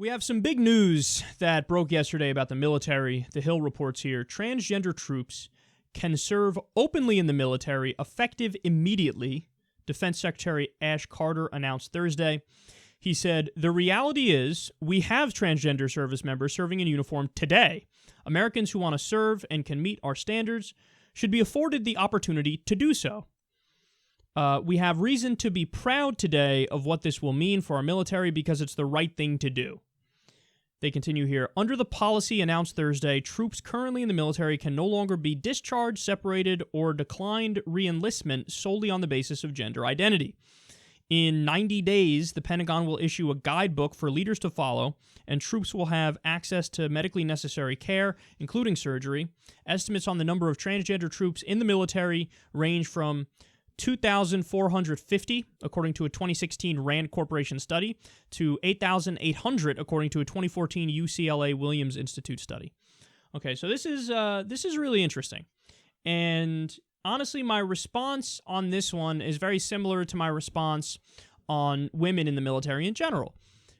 We have some big news that broke yesterday about the military. The Hill reports here. Transgender troops can serve openly in the military, effective immediately, Defense Secretary Ash Carter announced Thursday. He said, "The reality is we have transgender service members serving in uniform today. Americans who want to serve and can meet our standards should be afforded the opportunity to do so. We have reason to be proud today of what this will mean for our military because it's the right thing to do." They continue here. Under the policy announced Thursday, troops currently in the military can no longer be discharged, separated, or declined re-enlistment solely on the basis of gender identity. In 90 days, the Pentagon will issue a guidebook for leaders to follow, and troops will have access to medically necessary care, including surgery. Estimates on the number of transgender troops in the military range from 2,450, according to a 2016 RAND Corporation study, to 8,800, according to a 2014 UCLA Williams Institute study. Okay, so this is really interesting. And honestly, my response on this one is very similar to my response on women in the military in general,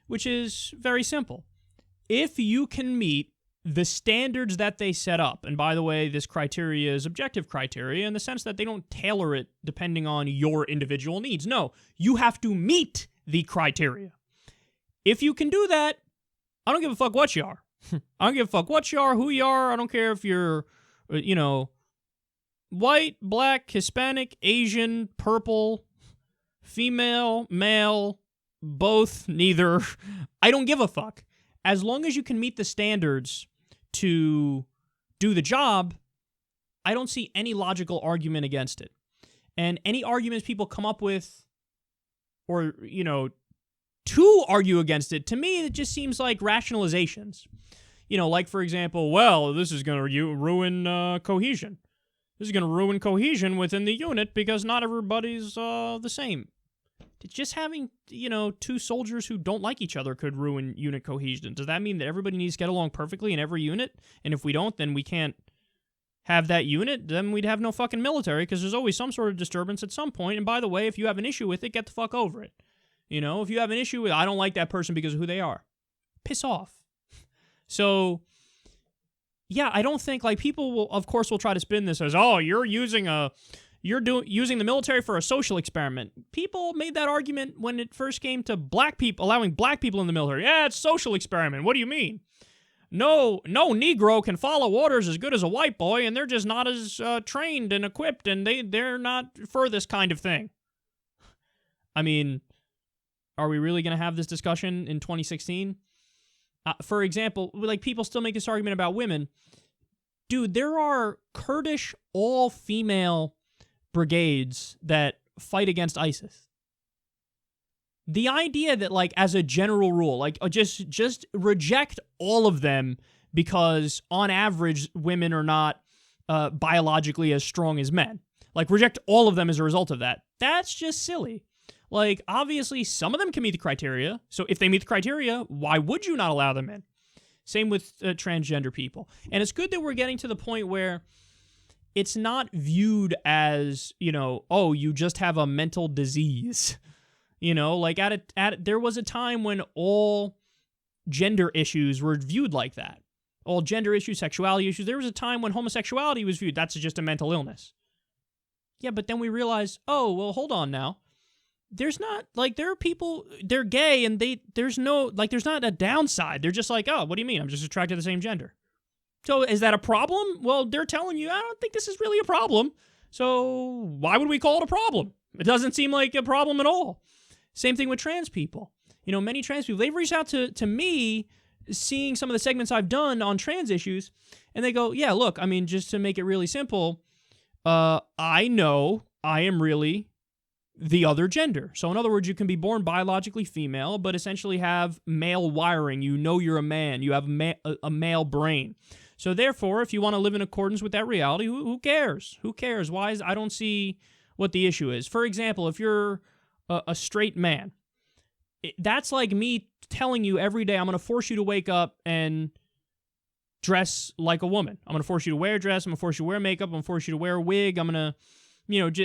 which is very simple. If you can meet the standards that they set up, and by the way, this criteria is objective criteria in the sense that they don't tailor it depending on your individual needs. No, you have to meet the criteria. If you can do that, I don't give a fuck what you are. I don't give a fuck what you are, who you are. I don't care if you're, white, black, Hispanic, Asian, purple, female, male, both, neither. I don't give a fuck. As long as you can meet the standards to do the job, I don't see any logical argument against it. And any arguments people come up with or, to argue against it, to me, it just seems like rationalizations. Like, for example, well, this is going to ruin cohesion. This is going to ruin cohesion within the unit because not everybody's the same. Just having, two soldiers who don't like each other could ruin unit cohesion. Does that mean that everybody needs to get along perfectly in every unit? And if we don't, then we can't have that unit? Then we'd have no fucking military because there's always some sort of disturbance at some point. And by the way, if you have an issue with it, get the fuck over it. If you have an issue with, I don't like that person because of who they are. Piss off. So, yeah, I don't think, people will, of course, will try to spin this as, oh, you're using the military for a social experiment. People made that argument when it first came to black people, allowing black people in the military. Yeah, it's a social experiment. What do you mean? No Negro can follow orders as good as a white boy, and they're just not as trained and equipped, and they're not for this kind of thing. I mean, are we really going to have this discussion in 2016? For example, people still make this argument about women. Dude, there are Kurdish all-female brigades that fight against ISIS. The idea that, as a general rule, just reject all of them because, on average, women are not biologically as strong as men. Reject all of them as a result of that. That's just silly. Obviously, some of them can meet the criteria. So if they meet the criteria, why would you not allow them in? Same with transgender people. And it's good that we're getting to the point where it's not viewed as, oh, you just have a mental disease. There was a time when all gender issues were viewed like that. All gender issues, sexuality issues. There was a time when homosexuality was viewed, that's just a mental illness. Yeah, but then we realized, oh, well, hold on now. There's not, there are people, they're gay, and there's not a downside. They're just oh, what do you mean? I'm just attracted to the same gender. So is that a problem? Well, they're telling you, I don't think this is really a problem. So why would we call it a problem? It doesn't seem like a problem at all. Same thing with trans people. Many trans people, they've reached out to me, seeing some of the segments I've done on trans issues, and they go, yeah, look, I mean, just to make it really simple, I know I am really the other gender. So in other words, you can be born biologically female, but essentially have male wiring. You're a man. You have a male brain. So therefore, if you want to live in accordance with that reality, who cares? Who cares? I don't see what the issue is. For example, if you're a straight man, that's like me telling you every day, I'm going to force you to wake up and dress like a woman. I'm going to force you to wear a dress. I'm going to force you to wear makeup. I'm going to force you to wear a wig. I'm going to,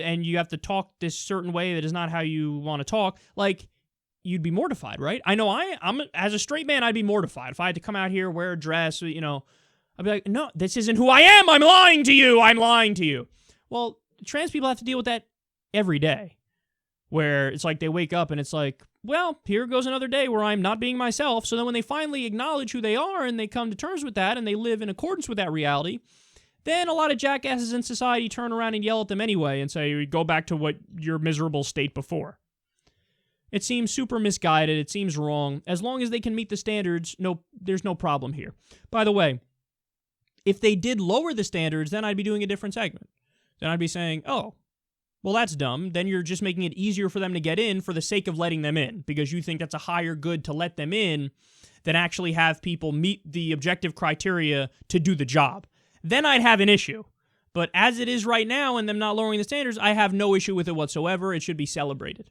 and you have to talk this certain way that is not how you want to talk. you'd be mortified, right? I know I'm as a straight man, I'd be mortified. If I had to come out here, wear a dress, I'd be like, no, this isn't who I am. I'm lying to you. I'm lying to you. Well, trans people have to deal with that every day, where it's like they wake up and it's like, well, here goes another day where I'm not being myself. So then when they finally acknowledge who they are and they come to terms with that and they live in accordance with that reality, then a lot of jackasses in society turn around and yell at them anyway and say, go back to what your miserable state before. It seems super misguided. It seems wrong. As long as they can meet the standards, there's no problem here. By the way, if they did lower the standards, then I'd be doing a different segment. Then I'd be saying, oh, well, that's dumb. Then you're just making it easier for them to get in for the sake of letting them in, because you think that's a higher good to let them in than actually have people meet the objective criteria to do the job. Then I'd have an issue. But as it is right now and them not lowering the standards, I have no issue with it whatsoever. It should be celebrated.